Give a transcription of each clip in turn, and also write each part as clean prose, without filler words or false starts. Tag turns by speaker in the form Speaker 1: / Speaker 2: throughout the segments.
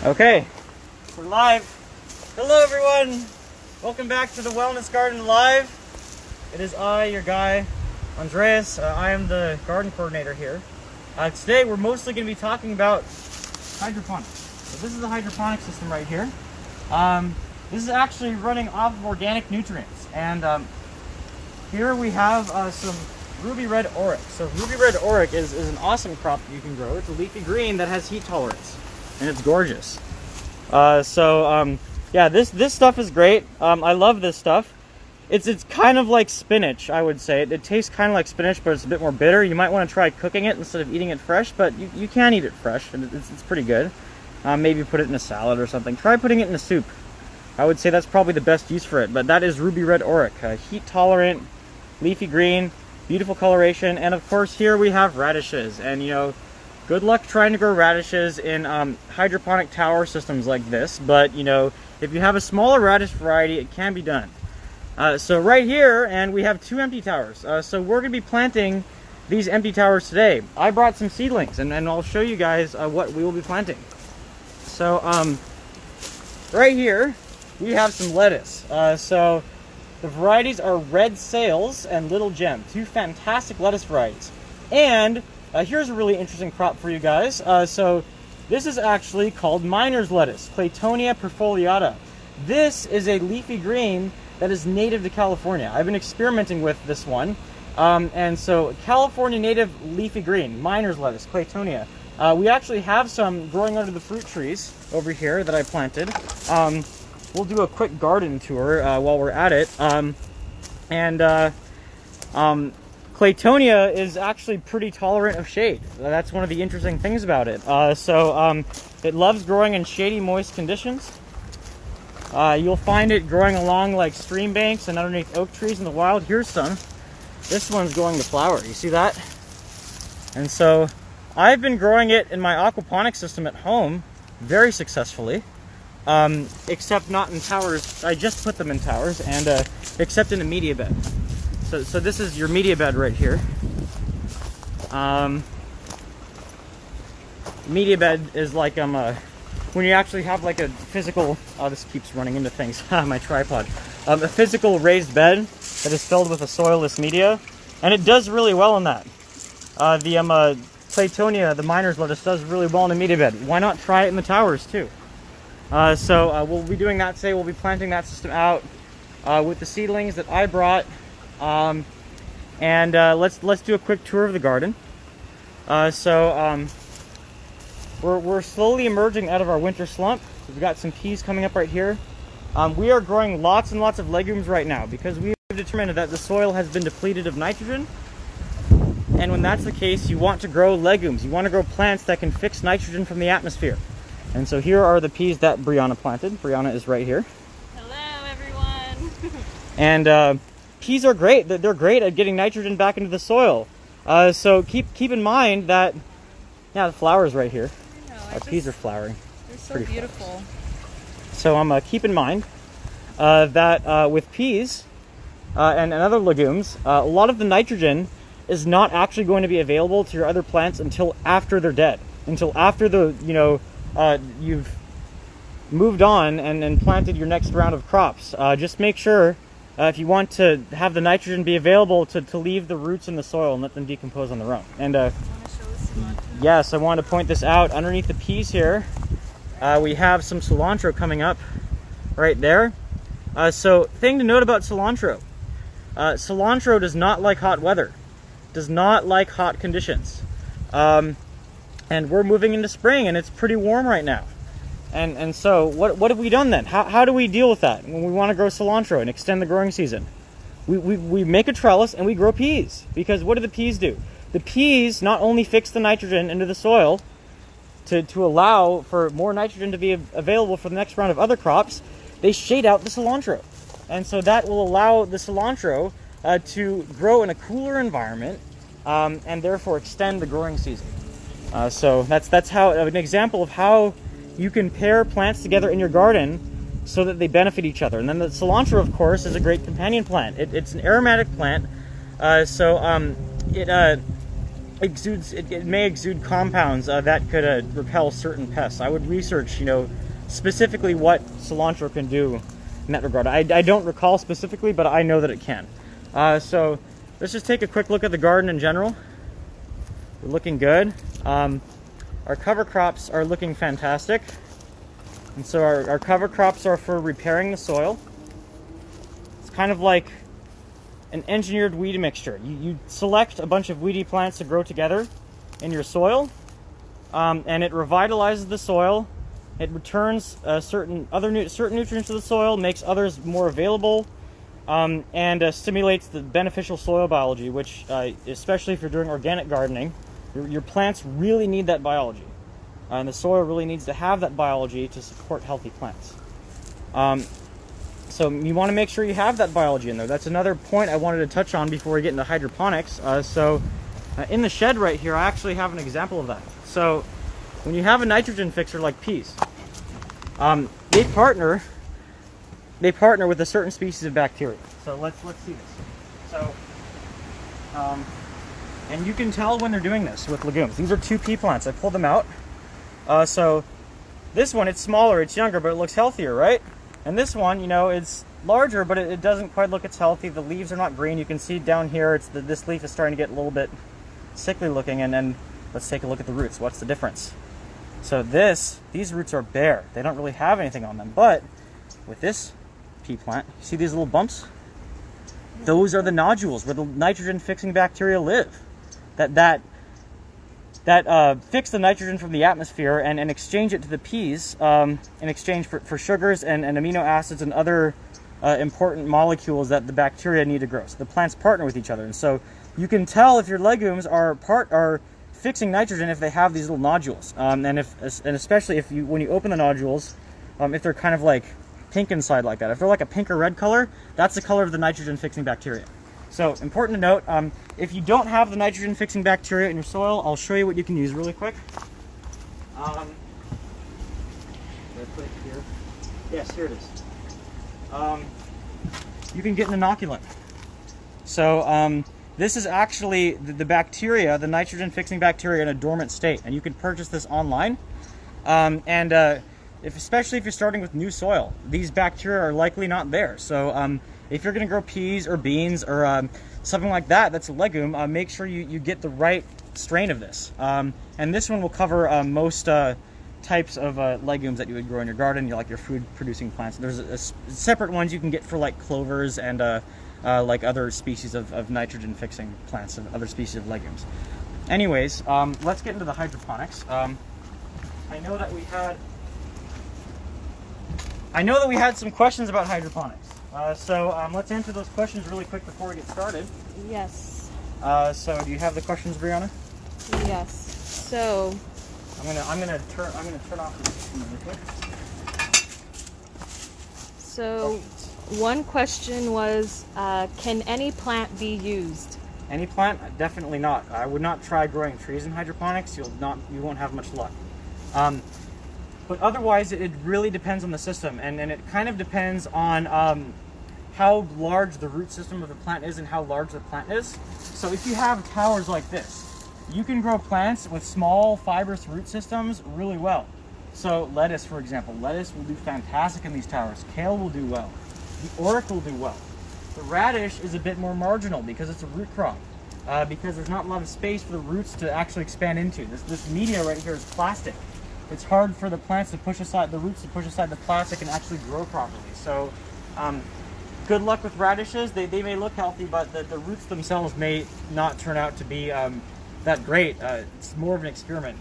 Speaker 1: Okay, we're live. Hello everyone! Welcome back to the Wellness Garden Live. It is I, your guy, Andreas. I am the garden coordinator here. Today we're mostly going to be talking about hydroponics. So this is the hydroponic system right here. This is actually running off of organic nutrients. And here we have some Ruby Red Auric. So Ruby Red Auric is an awesome crop that you can grow. It's a leafy green that has heat tolerance. And it's gorgeous. Yeah, this stuff is great. I love this stuff. It's kind of like spinach, I would say. It tastes kind of like spinach, but it's a bit more bitter. You might want to try cooking it instead of eating it fresh, but you can eat it fresh, and it's pretty good. Maybe put it in a salad or something. Try putting it in a soup. I would say that's probably the best use for it, but that is Ruby Red Auric. Heat tolerant, leafy green, beautiful coloration, and of course here we have radishes. And you know, good luck trying to grow radishes in hydroponic tower systems like this, but you know, if you have a smaller radish variety, it can be done. So right here, and we have two empty towers. So we're going to be planting these empty towers today. I brought some seedlings, and I'll show you guys what we will be planting. So right here, we have some lettuce. So the varieties are Red Sails and Little Gem, two fantastic lettuce varieties. And here's a really interesting crop for you guys. So this is actually called miner's lettuce, Claytonia perfoliata. This is a leafy green that is native to California. I've been experimenting with this one. And so California native leafy green, miner's lettuce, Claytonia. We actually have some growing under the fruit trees over here that I planted. We'll do a quick garden tour while we're at it. Claytonia is actually pretty tolerant of shade. That's one of the interesting things about it. It loves growing in shady, moist conditions. You'll find it growing along like stream banks and underneath oak trees in the wild. Here's some. This one's going to flower. You see that? And so I've been growing it in my aquaponic system at home very successfully. Except not in towers. I just put them in towers, and except in a media bed. So this is your media bed right here. Media bed is like when you actually have like a physical, this keeps running into things, my tripod. A physical raised bed that is filled with a soilless media, and it does really well in that. The Claytonia, the miner's lettuce, does really well in a media bed. Why not try it in the towers too? We'll be doing that today. We'll be planting that system out with the seedlings that I brought. Let's do a quick tour of the garden. We're slowly emerging out of our winter slump. We've got some peas coming up right here. We are growing lots and lots of legumes right now because we have determined that the soil has been depleted of nitrogen. And when that's the case, you want to grow legumes. You want to grow plants that can fix nitrogen from the atmosphere. And so here are the peas that Brianna planted. Brianna is right here.
Speaker 2: Hello, everyone.
Speaker 1: And peas are great. They're great at getting nitrogen back into the soil. So keep in mind that, yeah, the flowers right here. Our peas are flowering.
Speaker 2: They're so beautiful.
Speaker 1: So keep in mind that with peas and other legumes, a lot of the nitrogen is not actually going to be available to your other plants until after they're dead. Until after you've moved on and planted your next round of crops. Just make sure if you want to have the nitrogen be available to leave the roots in the soil and let them decompose on their own. And yes, I want to point this out. Underneath the peas here, we have some cilantro coming up right there. So thing to note about cilantro. Cilantro does not like hot weather. Does not like hot conditions. And we're moving into spring and it's pretty warm right now. And so what have we done then? How do we deal with that when we want to grow cilantro and extend the growing season? We make a trellis and we grow peas. Because what do the peas do? The peas not only fix the nitrogen into the soil to allow for more nitrogen to be available for the next round of other crops, they shade out the cilantro. And so that will allow the cilantro to grow in a cooler environment and therefore extend the growing season. So that's how an example of how you can pair plants together in your garden so that they benefit each other. And then the cilantro, of course, is a great companion plant. It's an aromatic plant, it may exude compounds that could repel certain pests. I would research, specifically what cilantro can do in that regard. I don't recall specifically, but I know that it can. So let's just take a quick look at the garden in general. We're looking good. Our cover crops are looking fantastic. And so our cover crops are for repairing the soil. It's kind of like an engineered weed mixture. You select a bunch of weedy plants to grow together in your soil, and it revitalizes the soil. It returns certain nutrients to the soil, makes others more available, and stimulates the beneficial soil biology, which, especially if you're doing organic gardening, your plants really need that biology. And the soil really needs to have that biology to support healthy plants. So you want to make sure you have that biology in there. That's another point I wanted to touch on before we get into hydroponics. In the shed right here, I actually have an example of that. So when you have a nitrogen fixer like peas, they partner with a certain species of bacteria. So let's see this. So, and you can tell when they're doing this with legumes. These are two pea plants. I pulled them out. So this one, it's smaller, it's younger, but it looks healthier, right? And this one, it's larger, but it doesn't quite look as healthy. The leaves are not green. You can see down here, this leaf is starting to get a little bit sickly looking. And then let's take a look at the roots. What's the difference? So these roots are bare. They don't really have anything on them. But with this pea plant, you see these little bumps? Those are the nodules where the nitrogen-fixing bacteria live. That fix the nitrogen from the atmosphere and exchange it to the peas in exchange for sugars and amino acids and other important molecules that the bacteria need to grow. So the plants partner with each other. And so you can tell if your legumes are fixing nitrogen if they have these little nodules. And especially when you open the nodules, if they're kind of like pink inside like that. If they're like a pink or red color, that's the color of the nitrogen-fixing bacteria. So important to note, if you don't have the nitrogen-fixing bacteria in your soil, I'll show you what you can use really quick. Yes, here it is. You can get an inoculant. So this is actually the bacteria, the nitrogen-fixing bacteria in a dormant state, and you can purchase this online. Especially if you're starting with new soil, these bacteria are likely not there. So if you're going to grow peas or beans or something like that, that's a legume, make sure you get the right strain of this. And this one will cover most types of legumes that you would grow in your garden, like your food-producing plants. There's separate ones you can get for like clovers and like other species of nitrogen-fixing plants and other species of legumes. Anyways, let's get into the hydroponics. I know that we had some questions about hydroponics. So let's answer those questions really quick before we get started.
Speaker 2: Yes.
Speaker 1: So do you have the questions, Brianna?
Speaker 2: Yes. So
Speaker 1: I'm gonna turn off the system really quick.
Speaker 2: So one question was, can any plant be used?
Speaker 1: Any plant? Definitely not. I would not try growing trees in hydroponics. You won't have much luck. But otherwise, it really depends on the system, and it kind of depends on how large the root system of the plant is and how large the plant is. So if you have towers like this, you can grow plants with small fibrous root systems really well. So lettuce, for example, lettuce will do fantastic in these towers. Kale will do well. The orch will do well. The radish is a bit more marginal because it's a root crop, because there's not a lot of space for the roots to actually expand into. This media right here is plastic. It's hard for the plants to push aside, the roots to push aside the plastic and actually grow properly. So good luck with radishes. They may look healthy, but the roots themselves may not turn out to be that great. It's more of an experiment.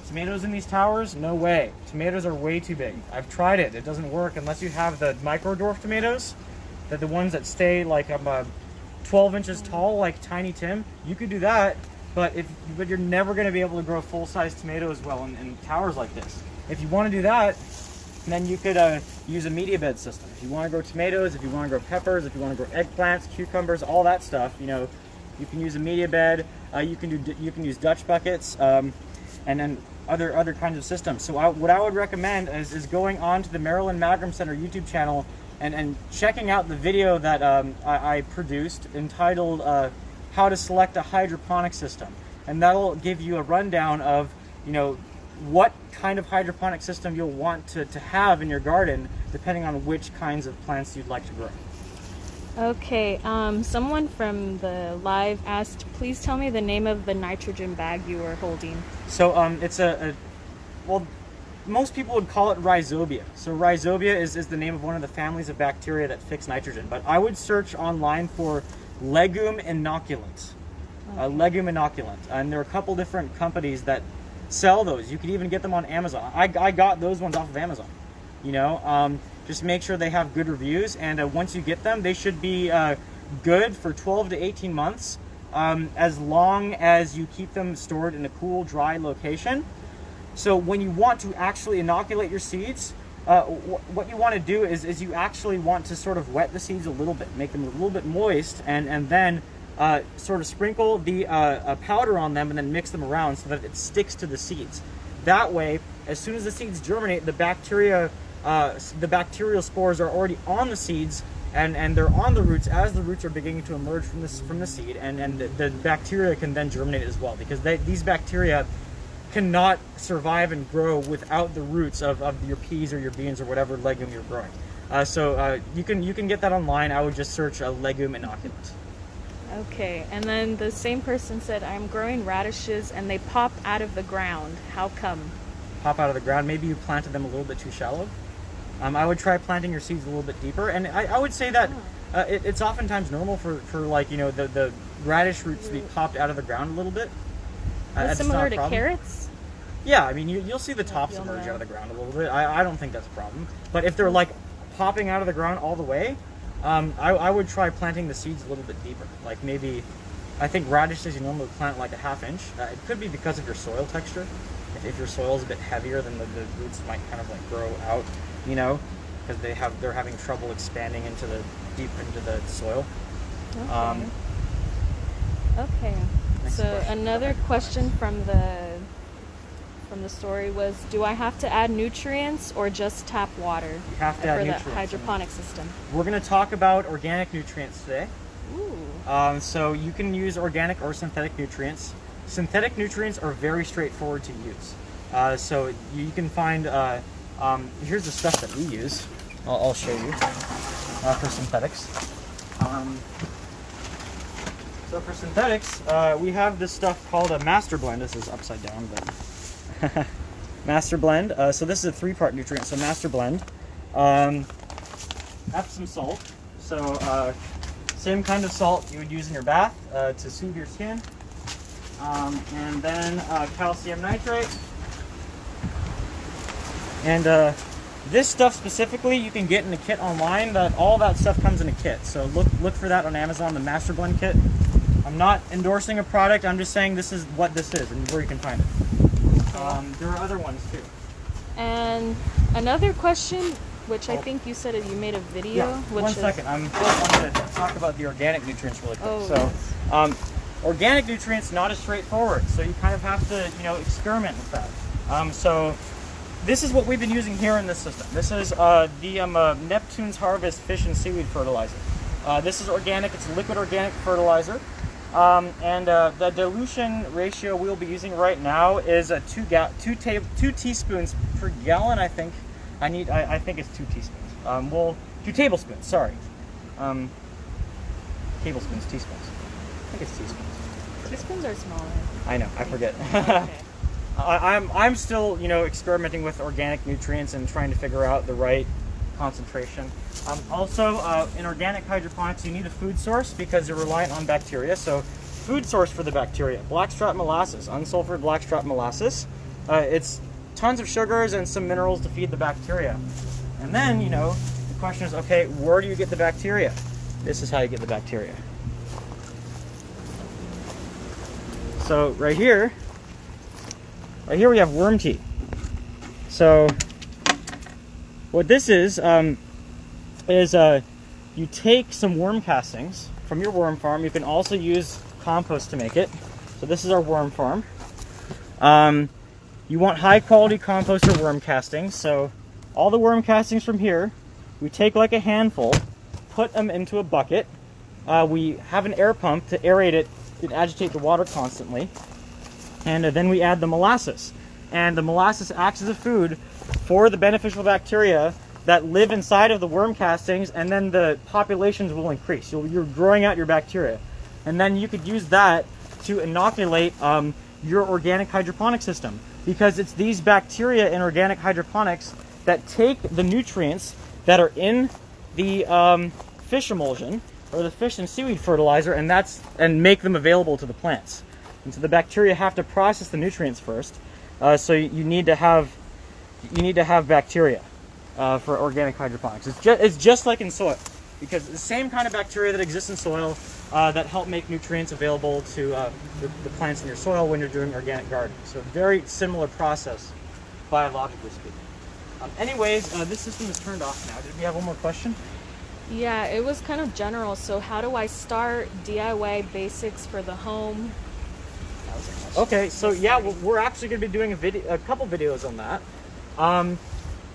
Speaker 1: Tomatoes in these towers? No way. Tomatoes are way too big. I've tried it. It doesn't work unless you have the micro-dwarf tomatoes. They're the ones that stay like 12 inches tall, like Tiny Tim. You could do that. But you're never going to be able to grow full-size tomatoes well in towers like this. If you want to do that, then you could use a media bed system. If you want to grow tomatoes, if you want to grow peppers, if you want to grow eggplants, cucumbers, all that stuff, you can use a media bed. You can use Dutch buckets, and then other kinds of systems. So what I would recommend is going on to the Marilyn Magrum Center YouTube channel and checking out the video that I produced entitled. How to select a hydroponic system. and that'll give you a rundown of, you know, what kind of hydroponic system you'll want to have in your garden, depending on which kinds of plants you'd like to grow.
Speaker 2: Okay, someone from the live asked, please tell me the name of the nitrogen bag you were holding.
Speaker 1: So it's well, most people would call it rhizobia. So rhizobia is the name of one of the families of bacteria that fix nitrogen. But I would search online for legume inoculant. Legume inoculant. And there are a couple different companies that sell those. You could even get them on Amazon. I got those ones off of Amazon. You know, just make sure they have good reviews, and once you get them, they should be good for 12 to 18 months, as long as you keep them stored in a cool, dry location. So when you want to actually inoculate your seeds, what you want to do is you actually want to sort of wet the seeds a little bit, make them a little bit moist, and then sort of sprinkle the powder on them and then mix them around so that it sticks to the seeds. That way, as soon as the seeds germinate, the bacterial spores are already on the seeds, and they're on the roots as the roots are beginning to emerge from the seed, and the bacteria can then germinate as well, because these bacteria cannot survive and grow without the roots of your peas or your beans or whatever legume you're growing. So you can get that online. I would just search a legume inoculant.
Speaker 2: Okay, and then the same person said, I'm growing radishes and they pop out of the ground. How come?
Speaker 1: Pop out of the ground. Maybe you planted them a little bit too shallow. I would try planting your seeds a little bit deeper, and I would say that it's oftentimes normal for like, you know, the radish roots to be popped out of the ground a little bit.
Speaker 2: That's similar to carrots?
Speaker 1: Yeah, I mean, you'll see the tops emerge out of the ground a little bit. I don't think that's a problem. But if they're like popping out of the ground all the way, I would try planting the seeds a little bit deeper. Like maybe, I think radishes you normally plant like a ½ inch. It could be because of your soil texture. If your soil is a bit heavier, then the roots might kind of like grow out, you know, because they're having trouble expanding deep into the soil.
Speaker 2: Okay. Okay. So
Speaker 1: question.
Speaker 2: another question from the story was, do I have to add nutrients or just tap water
Speaker 1: You have to add
Speaker 2: for the
Speaker 1: nutrients.
Speaker 2: hydroponic system?
Speaker 1: We're going to talk about organic nutrients today.
Speaker 2: Ooh.
Speaker 1: So you can use organic or synthetic nutrients. Synthetic nutrients are very straightforward to use. So you can find, here's the stuff that we use. I'll show you for synthetics. So for synthetics, we have this stuff called a master blend. This is upside down, but master blend. So this is a 3-part nutrient. So master blend. Epsom salt. So same kind of salt you would use in your bath to soothe your skin. And then calcium nitrate. And this stuff specifically you can get in a kit online. All that stuff comes in a kit. So look for that on Amazon, the Master Blend kit. I'm not endorsing a product. I'm just saying this is what this is and where you can find it. There are other ones too.
Speaker 2: And another question, which I think you said you made a video.
Speaker 1: Yeah,
Speaker 2: which
Speaker 1: one
Speaker 2: is,
Speaker 1: second. I'm going to talk about the organic nutrients really quick.
Speaker 2: Oh,
Speaker 1: so,
Speaker 2: yes.
Speaker 1: Organic nutrients not as straightforward. So you kind of have to, experiment with that. So this is what we've been using here in this system. This is the Neptune's Harvest Fish and Seaweed Fertilizer. This is organic. It's liquid organic fertilizer. And the dilution ratio we'll be using right now is 2 teaspoons per gallon. I think I think it's 2 teaspoons. 2 tablespoons. Sorry, tablespoons, teaspoons. I think it's teaspoons.
Speaker 2: Teaspoons are smaller.
Speaker 1: I know. I forget.
Speaker 2: Okay.
Speaker 1: I'm still experimenting with organic nutrients and trying to figure out the right concentration. Also, in organic hydroponics, you need a food source because you're reliant on bacteria. So, food source for the bacteria: blackstrap molasses, unsulfured blackstrap molasses. It's tons of sugars and some minerals to feed the bacteria. And then, the question is, okay, where do you get the bacteria? This is how you get the bacteria. So, right here we have worm tea. So, what this is you take some worm castings from your worm farm. You can also use compost to make it. So this is our worm farm. You want high quality compost or worm castings. So all the worm castings from here, we take like a handful, put them into a bucket. We have an air pump to aerate it and agitate the water constantly. And then we add the molasses. And the molasses acts as a food for the beneficial bacteria that live inside of the worm castings, and then the populations will increase. You're growing out your bacteria. And then you could use that to inoculate your organic hydroponic system, because it's these bacteria in organic hydroponics that take the nutrients that are in the fish emulsion or the fish and seaweed fertilizer, and make them available to the plants. And so the bacteria have to process the nutrients first. So you need to have bacteria for organic hydroponics. It's just like in soil, because the same kind of bacteria that exists in soil that help make nutrients available to the plants in your soil when you're doing organic gardening. So very similar process, biologically speaking. Anyways, this system is turned off now. Did we have one more question?
Speaker 2: Yeah, it was kind of general. So how do I start DIY basics for the home? That was a question.
Speaker 1: Okay, so yeah, we're actually going to be doing a couple videos on that.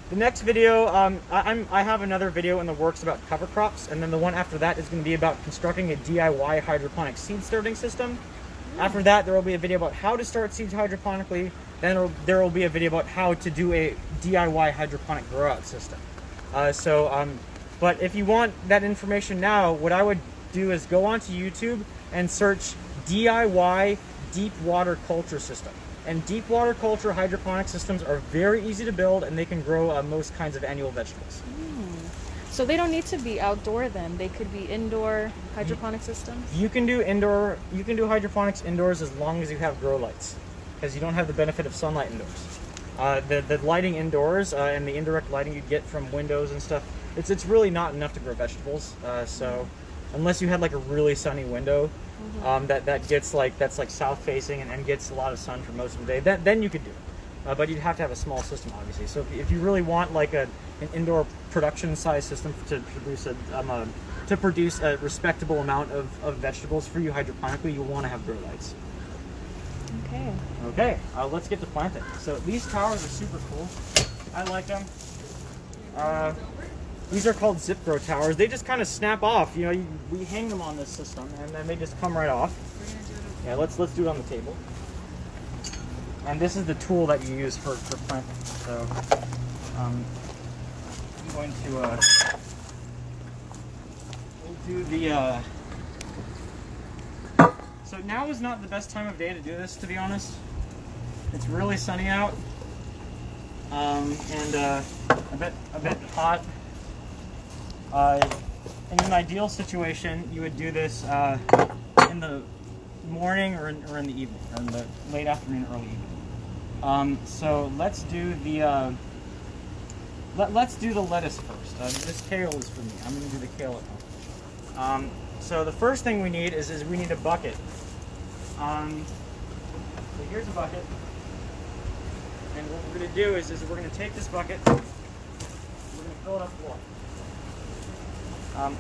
Speaker 1: The next video, I have another video in the works about cover crops, and then the one after that is going to be about constructing a DIY hydroponic seed starting system. After that, there will be a video about how to start seeds hydroponically. Then there will be a video about how to do a DIY hydroponic grow out system. But if you want that information now, what I would do is go onto YouTube and search DIY deep water culture system. And deep water culture hydroponic systems are very easy to build, and they can grow most kinds of annual vegetables.
Speaker 2: So they don't need to be outdoor then? They could be indoor hydroponic systems?
Speaker 1: You can do hydroponics indoors as long as you have grow lights, because you don't have the benefit of sunlight indoors. The lighting indoors and the indirect lighting you get from windows and stuff, it's really not enough to grow vegetables. So unless you had like a really sunny window, that's like south facing and gets a lot of sun for most of the day, then you could do it. But you'd have to have a small system, obviously. So if you really want like an indoor production size system to produce a respectable amount of vegetables for you hydroponically, you'll want to have grow lights.
Speaker 2: Okay.
Speaker 1: Okay, let's get to planting. So these towers are super cool. I like them. These are called zip grow towers. They just kind of snap off. You know, we hang them on this system, and then they just come right off. Yeah, let's do it on the table. And this is the tool that you use for planting. So I'm going to we'll do the. So now is not the best time of day to do this, to be honest. It's really sunny out, and a bit hot. In an ideal situation, you would do this in the morning or in the evening, or in the late afternoon, early evening. So let's do the lettuce first. This kale is for me. I'm going to do the kale at home. So the first thing we need is we need a bucket. So here's a bucket, and what we're going to do is we're going to take this bucket, we're going to fill it up with water.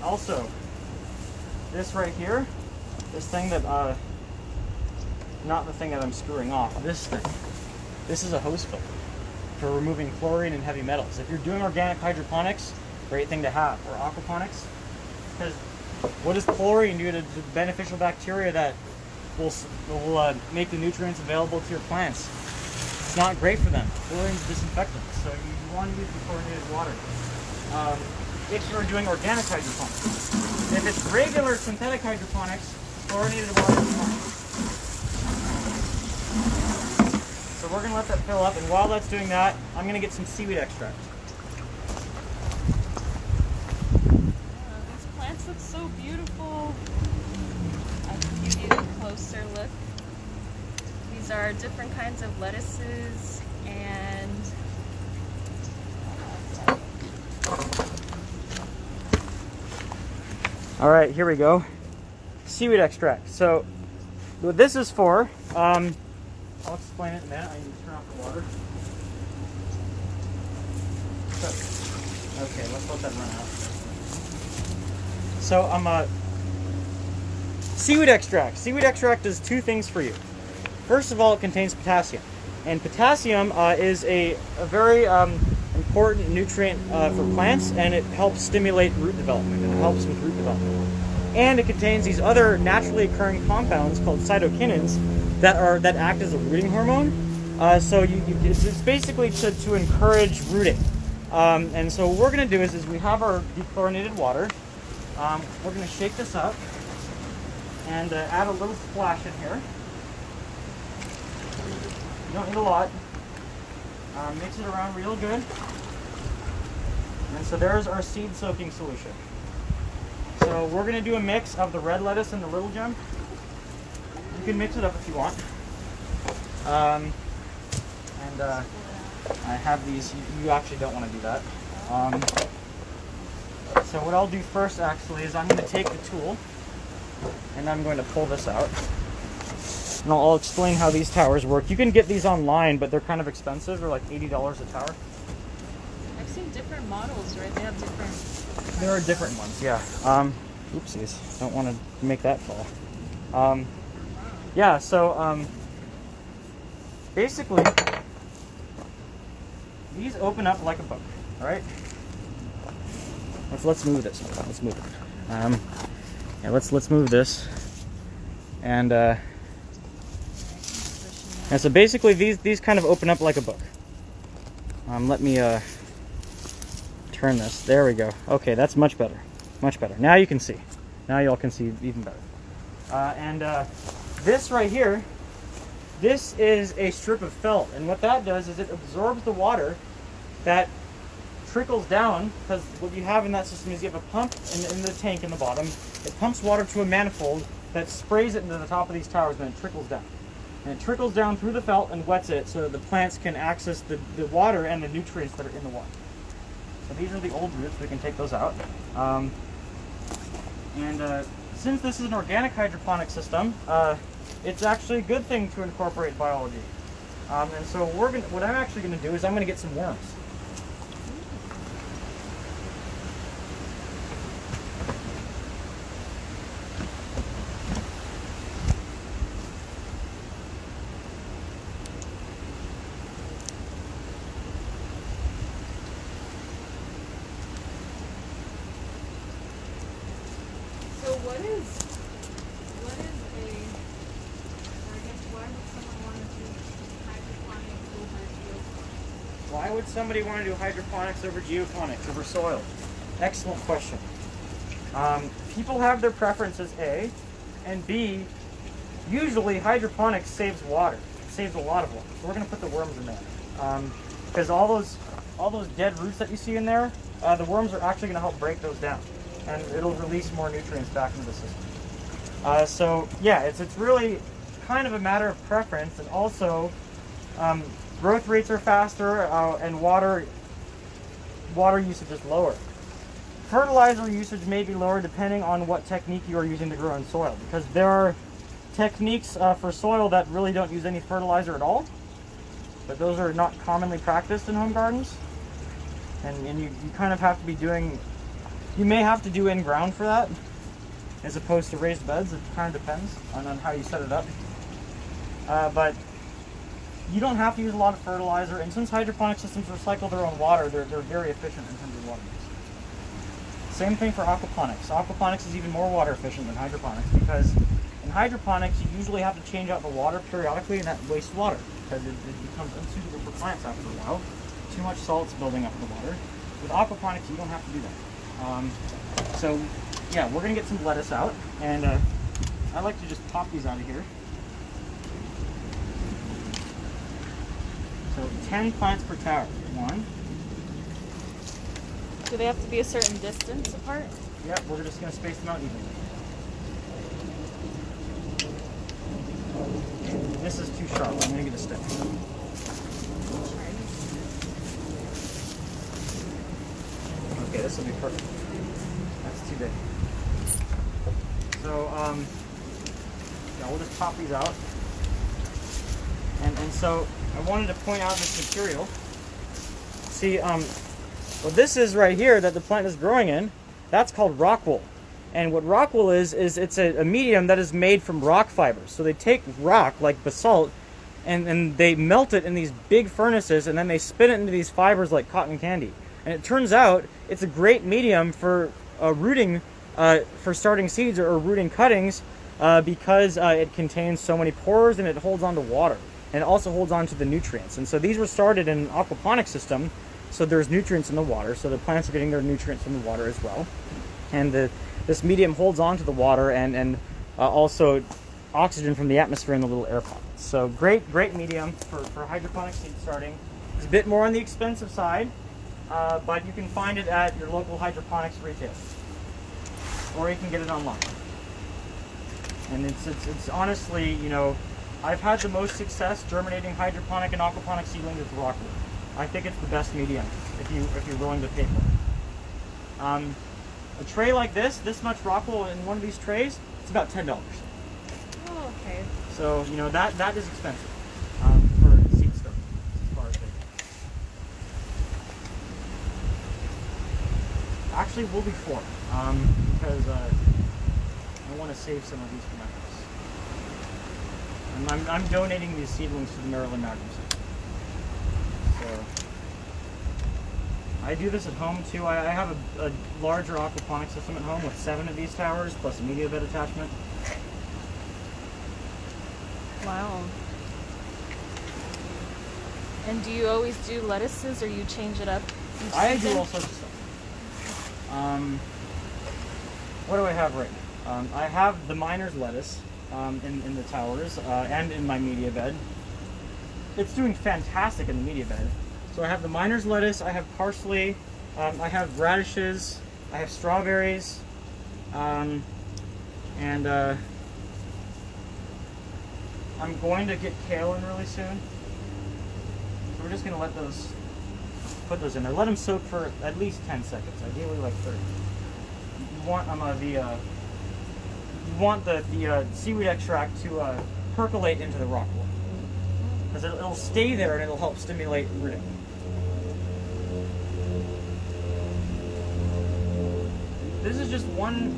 Speaker 1: Also, this right here, this thing that, not the thing that I'm screwing off, this thing. This is a hose filter for removing chlorine and heavy metals. If you're doing organic hydroponics, great thing to have, or aquaponics, because what does chlorine do to the beneficial bacteria that will make the nutrients available to your plants? It's not great for them. Chlorine's a disinfectant, so you want to use the chlorinated water. If you're doing organic hydroponics. If it's regular synthetic hydroponics, chlorinated water is fine. So we're going to let that fill up, and while that's doing that, I'm going to get some seaweed extract.
Speaker 2: These plants look so beautiful. I can give you a closer look. These are different kinds of lettuces and
Speaker 1: all right, here we go. Seaweed extract. So what this is for, I'll explain it in a minute. I need to turn off the water. So, okay, let's let that run out. So seaweed extract. Seaweed extract does two things for you. First of all, it contains potassium. And potassium is a very important nutrient for plants, and it helps stimulate root development. It helps with root development. And it contains these other naturally occurring compounds called cytokinins that act as a rooting hormone. So it's basically to encourage rooting. And so what we're going to do is we have our dechlorinated water. We're going to shake this up and add a little splash in here. You don't need a lot. Mix it around real good. And so there's our seed soaking solution. So we're going to do a mix of the red lettuce and the little gem. You can mix it up if you want. I have these. You actually don't want to do that. So what I'll do first actually is I'm going to take the tool and I'm going to pull this out. And I'll explain how these towers work. You can get these online, but they're kind of expensive. They're like $80 a tower.
Speaker 2: I've seen different models, right? They have different...
Speaker 1: There are different ones, yeah. Oopsies. Don't want to make that fall. Yeah, so basically, these open up like a book, all right? Let's move this. Let's move it. Yeah, let's move this. And so basically these kind of open up like a book. Let me turn this. There we go. Okay, that's much better. Much better. Now you can see. Now y'all can see even better. This right here, this is a strip of felt, and what that does is it absorbs the water that trickles down, because what you have in that system is you have a pump in the tank in the bottom. It pumps water to a manifold that sprays it into the top of these towers, and it trickles down. And it trickles down through the felt and wets it so that the plants can access the water and the nutrients that are in the water. So these are the old roots. We can take those out. Since this is an organic hydroponic system, it's actually a good thing to incorporate biology. And so what I'm actually going to do is I'm going to get some worms.
Speaker 2: What is a, or I guess why would someone want to do hydroponics over geoponics?
Speaker 1: Why would somebody want to do hydroponics over geoponics, over soil? Excellent question. People have their preferences, A, and B, usually hydroponics saves water. It saves a lot of water. So we're going to put the worms in there. Because all those dead roots that you see in there, the worms are actually going to help break those down. And it'll release more nutrients back into the system. So yeah, it's really kind of a matter of preference, and also growth rates are faster and water usage is lower. Fertilizer usage may be lower depending on what technique you are using to grow in soil, because there are techniques for soil that really don't use any fertilizer at all, but those are not commonly practiced in home gardens, and you kind of have to be doing. You may have to do in-ground for that, as opposed to raised beds. It kind of depends on how you set it up. But you don't have to use a lot of fertilizer, and since hydroponic systems recycle their own water, they're very efficient in terms of water use. Same thing for aquaponics. Aquaponics is even more water efficient than hydroponics, because in hydroponics you usually have to change out the water periodically, and that wastes water, because it becomes unsuitable for plants after a while. Too much salt's building up in the water. With aquaponics, you don't have to do that. So yeah, we're gonna get some lettuce out, and I like to just pop these out of here. So 10 plants per tower. 1.
Speaker 2: Do they have to be a certain distance apart?
Speaker 1: Yep, we're just gonna space them out evenly. This is too sharp. I'm gonna get a stick. Okay, this will be perfect. That's too big. So, yeah, we'll just pop these out. And so, I wanted to point out this material. See, what this is right here that the plant is growing in, that's called rock wool. And what rock wool is it's a medium that is made from rock fibers. So they take rock, like basalt, and they melt it in these big furnaces, and then they spin it into these fibers like cotton candy. And it turns out it's a great medium for rooting, for starting seeds or rooting cuttings, because it contains so many pores and it holds on to water. And it also holds on to the nutrients. And so these were started in an aquaponic system, so there's nutrients in the water, so the plants are getting their nutrients from the water as well. And this medium holds on to the water and also oxygen from the atmosphere in the little air pockets. So great medium for hydroponic seed starting. It's a bit more on the expensive side, but you can find it at your local hydroponics retailer, or you can get it online. And it's honestly, you know, I've had the most success germinating hydroponic and aquaponic seedlings with rockwood. I think it's the best medium if you're willing to pay for it. A tray like this much rockwool in one of these trays, it's about $10.
Speaker 2: Oh, okay.
Speaker 1: So you know that is expensive for seed starting as far as they go. Actually, will be 4 because I want to save some of these for my house. And I'm donating these seedlings to the Maryland Magnum Center. So I do this at home too. I have a larger aquaponic system at home with 7 of these towers plus a media bed attachment.
Speaker 2: Wow. And do you always do lettuces, or you change it up each
Speaker 1: I
Speaker 2: season?
Speaker 1: do all sorts of stuff. What do I have right now? I have the miner's lettuce in the towers and in my media bed. It's doing fantastic in the media bed. So I have the miner's lettuce, I have parsley, I have radishes, I have strawberries, and I'm going to get kale in really soon. So we're just going to put those in there. Let them soak for at least 10 seconds, ideally like 30. You want the seaweed extract to percolate into the rock wool, because it'll stay there and it'll help stimulate rooting. This is just one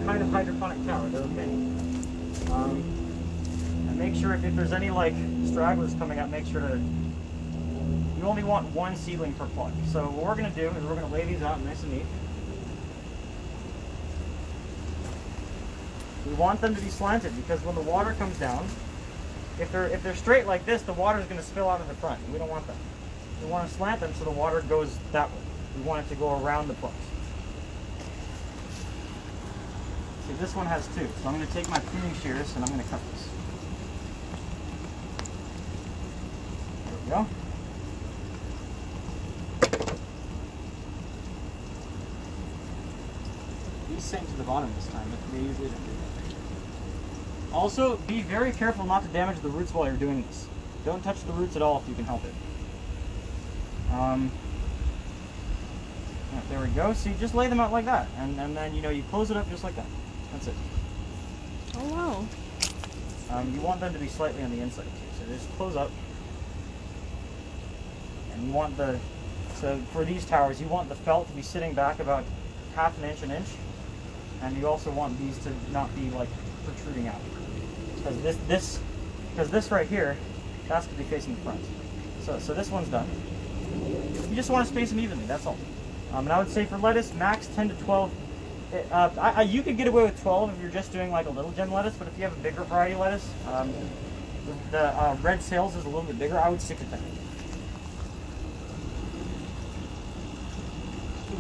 Speaker 1: kind of hydroponic tower. There are many. And make sure if there's any like stragglers coming up, make sure to. You only want 1 seedling per plug. So what we're going to do is we're going to lay these out nice and neat. We want them to be slanted because when the water comes down, if they're straight like this, the water is going to spill out of the front. We don't want that. We want to slant them so the water goes that way. We want it to go around the plugs. See, this one has 2, so I'm going to take my pruning shears and I'm going to cut this. There we go. These sank to the bottom this time, but they usually don't do that. Also, be very careful not to damage the roots while you're doing this. Don't touch the roots at all if you can help it. There we go. So you just lay them out like that, and then you close it up just like that. That's it.
Speaker 2: Oh wow.
Speaker 1: You want them to be slightly on the inside too, so just close up. And you want so for these towers, you want the felt to be sitting back about ½ inch, an inch, and you also want these to not be like protruding out, because this right here has to be facing the front. So this one's done. You just want to space them evenly. That's all. And I would say for lettuce, max 10 to 12. You could get away with 12 if you're just doing like a little gem lettuce, but if you have a bigger variety lettuce, the red sales is a little bit bigger. I would stick to 10.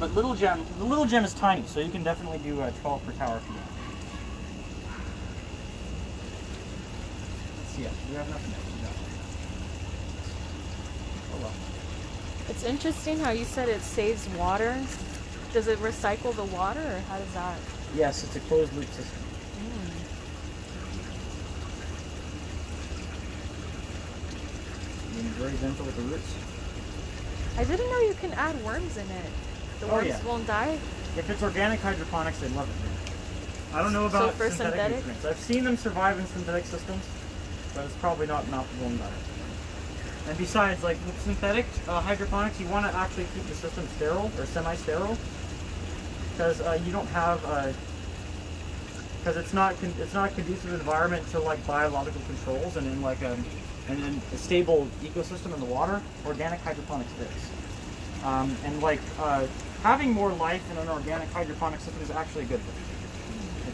Speaker 1: But the little gem is tiny, so you can definitely do 12 per tower if you want. Let's see, do we have nothing there? No. Oh well.
Speaker 2: It's interesting how you said it saves water. Does it recycle the water, or how does that?
Speaker 1: Yes, it's a closed loop system. Being very gentle with the roots.
Speaker 2: I didn't know you can add worms in it. The worms won't die?
Speaker 1: If it's organic hydroponics, they love it. I don't know about synthetic nutrients. I've seen them survive in synthetic systems, but it's probably not an optimal diet. And besides, like with synthetic hydroponics, you want to actually keep the system sterile or semi-sterile, because you don't have because it's not a conducive environment to like biological controls and in like a stable ecosystem in the water. Organic hydroponics is. And like having more life in an organic hydroponic system is actually a good thing.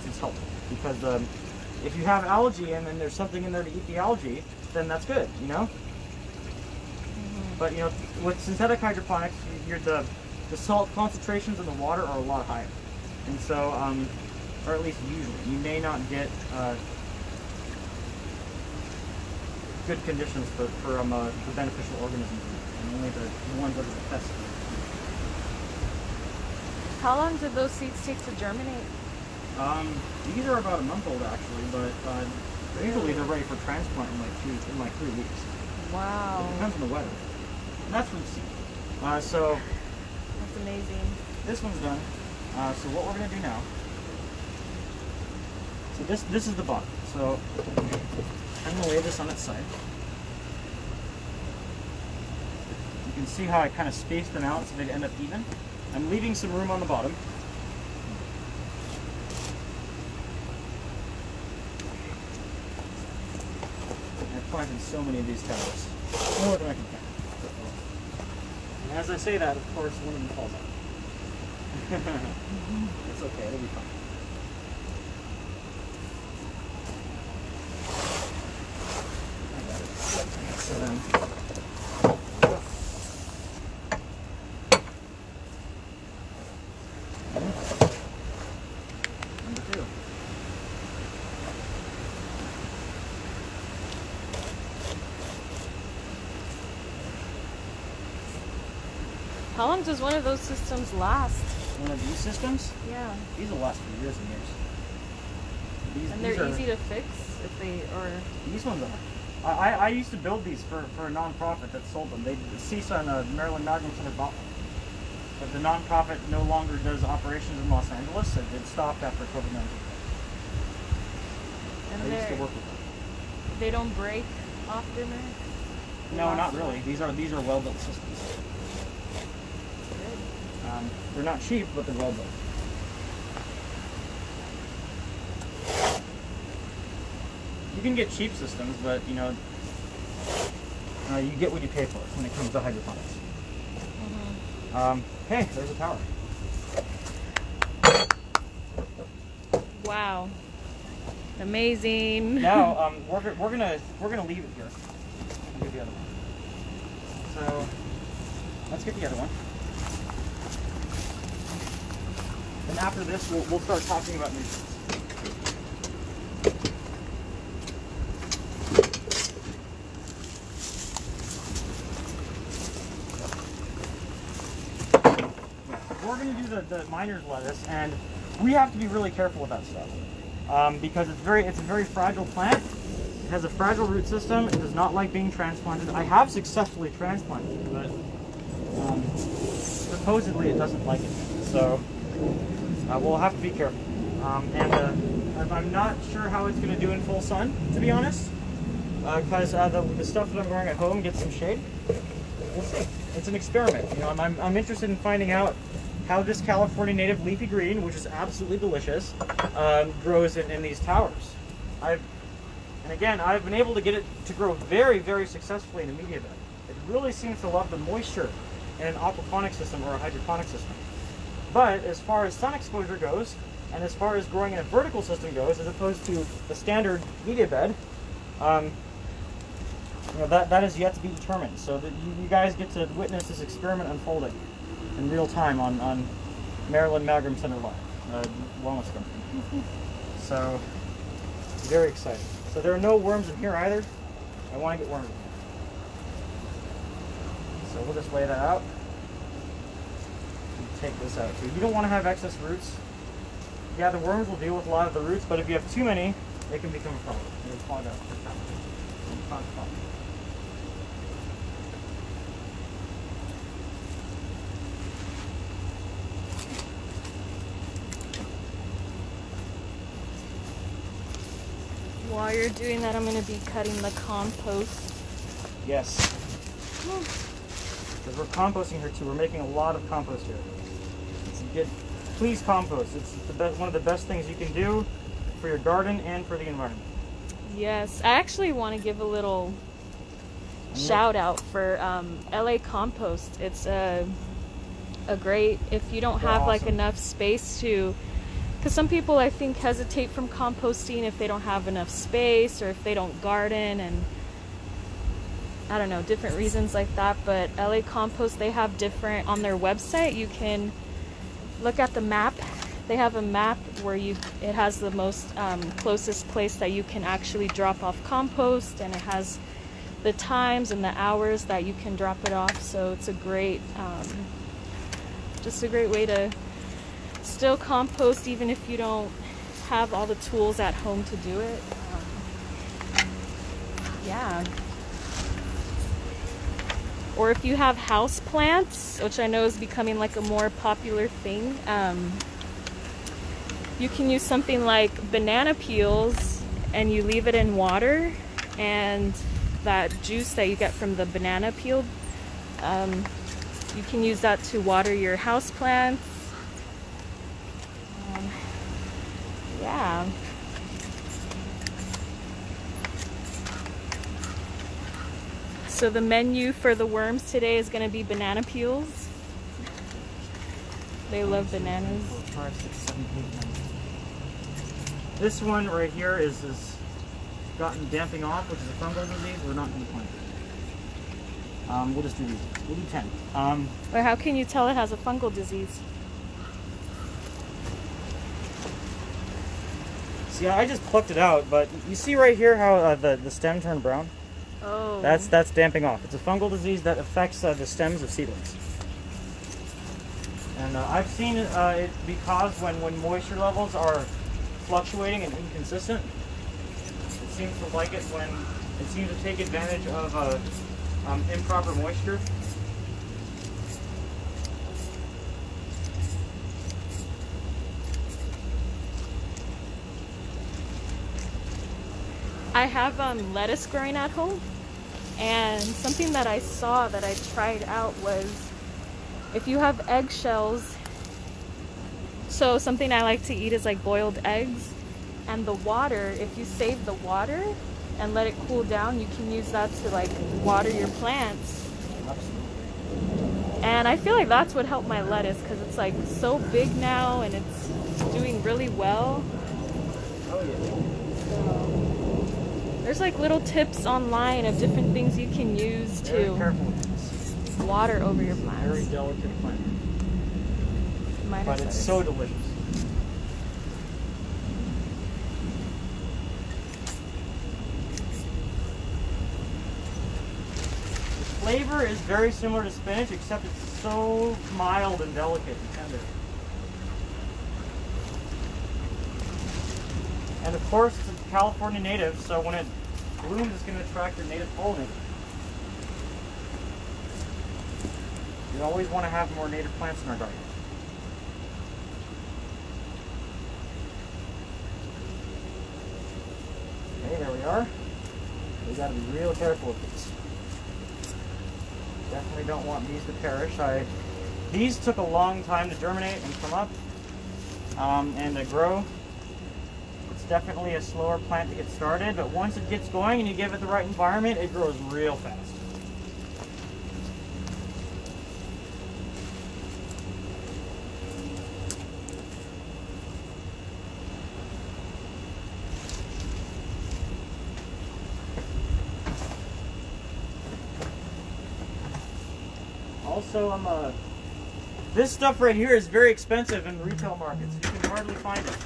Speaker 1: It's helpful because if you have algae and then there's something in there to eat the algae, then that's good, you know? But you know, with synthetic hydroponics, the salt concentrations in the water are a lot higher. And so, or at least usually, you may not get good conditions for the beneficial organisms, and only the ones that are the best.
Speaker 2: How long did those seeds take to germinate?
Speaker 1: These are about a month old actually, but usually they're ready for transplant in like 3 weeks.
Speaker 2: Wow.
Speaker 1: It depends on the weather. And that's from seed. So
Speaker 2: That's amazing.
Speaker 1: this one's done. So what we're gonna do now. So this is the bottom. So I'm gonna lay this on its side. You can see how I kind of spaced them out so they'd end up even. I'm leaving some room on the bottom. I've planted so many of these towers. More than I can count. And as I say that, of course, one of them falls out. It's okay, it'll be fine. I got it. So then, number 2.
Speaker 2: How long does one of those systems last?
Speaker 1: One of these systems,
Speaker 2: Yeah.
Speaker 1: these will last for years and years.
Speaker 2: And they're easy to fix if they, or...
Speaker 1: These ones are. I used to build these for a non-profit that sold them. CISA and Maryland Malgrum Center bought them. But the non-profit no longer does operations in Los Angeles. It stopped after COVID-19.
Speaker 2: And
Speaker 1: I used to work with them.
Speaker 2: they don't break often, or?
Speaker 1: No, not really. These are well-built systems.
Speaker 2: Good.
Speaker 1: They're not cheap, but they're well-built. You can get cheap systems, but you know, you get what you pay for when it comes to hydroponics. Hey, there's a tower.
Speaker 2: Wow. Amazing.
Speaker 1: Now, we're gonna leave it here. I'll get the other one. So let's get the other one. And after this, we'll start talking about nutrients. We're going to do the miner's lettuce, and we have to be really careful with that stuff because it's a very fragile plant. It has a fragile root system. It does not like being transplanted. I have successfully transplanted it, but supposedly it doesn't like it. So we'll have to be careful. I'm not sure how it's going to do in full sun, to be honest, because the stuff that I'm growing at home gets some shade. We'll see. It's an experiment. You know, I'm interested in finding out how this California native leafy green, which is absolutely delicious, grows in these towers. And again, I've been able to get it to grow very, very successfully in a media bed. It really seems to love the moisture in an aquaponic system or a hydroponic system. But as far as sun exposure goes, and as far as growing in a vertical system goes, as opposed to the standard media bed, you know, that is yet to be determined. So that you guys get to witness this experiment unfolding in real time on Maryland Malgrum Center Live, Wellness Company. So, very exciting. So there are no worms in here either. I want to get worms in here. So we'll just lay that out. And take this out too. You don't want to have excess roots. Yeah, the worms will deal with a lot of the roots, but if you have too many, they can become a problem. They clog up.
Speaker 2: While you're doing that, I'm going to be cutting the compost.
Speaker 1: Yes. Because we're composting here too. We're making a lot of compost here. Please compost. It's one of the best things you can do for your garden and for the environment.
Speaker 2: Yes, I actually want to give a little shout out for LA Compost. It's a great, if you don't have like
Speaker 1: awesome.
Speaker 2: enough space to Because some people, I think, hesitate from composting if they don't have enough space or if they don't garden, and I don't know, different reasons like that. But LA Compost, they have different, on their website, you can look at the map. They have a map where it has the most closest place that you can actually drop off compost, and it has the times and the hours that you can drop it off. So it's a great, just a great way to still compost even if you don't have all the tools at home to do it. Yeah. Or if you have house plants, which I know is becoming like a more popular thing, you can use something like banana peels and you leave it in water, and that juice that you get from the banana peel, you can use that to water your house plants. Yeah. So the menu for the worms today is going to be banana peels. They love bananas.
Speaker 1: 5, 6, 7, 8, 9. This one right here is gotten damping off, which is a fungal disease. We're not going to plant it. We'll just do these. We'll do 10.
Speaker 2: But how can you tell it has a fungal disease?
Speaker 1: See, I just plucked it out, but you see right here how the stem turned brown?
Speaker 2: Oh.
Speaker 1: That's damping off. It's a fungal disease that affects the stems of seedlings. And I've seen it be caused when moisture levels are fluctuating and inconsistent. It seems to like it when it seems to take advantage of improper moisture.
Speaker 2: I have lettuce growing at home, and something that I saw that I tried out was if you have eggshells, so something I like to eat is like boiled eggs, and the water, if you save the water and let it cool down, you can use that to like water your plants. And I feel like that's what helped my lettuce, because it's like so big now and it's doing really well.
Speaker 1: Oh yeah.
Speaker 2: There's like little tips online of different things you can use
Speaker 1: Very
Speaker 2: to
Speaker 1: careful with this.
Speaker 2: water over your plants.
Speaker 1: Very delicate plant.
Speaker 2: Mine
Speaker 1: But
Speaker 2: is
Speaker 1: it's so delicious. The flavor is very similar to spinach, except it's so mild and delicate and tender. And of course, it's a California native, so when it blooms, it's going to attract your native pollinator. We always want to have more native plants in our garden. Okay, there we are. We got to be real careful with these. Definitely don't want these to perish. These took a long time to germinate and come up and to grow. It's definitely a slower plant to get started, but once it gets going and you give it the right environment, it grows real fast. Also, this stuff right here is very expensive in the retail markets. You can hardly find it.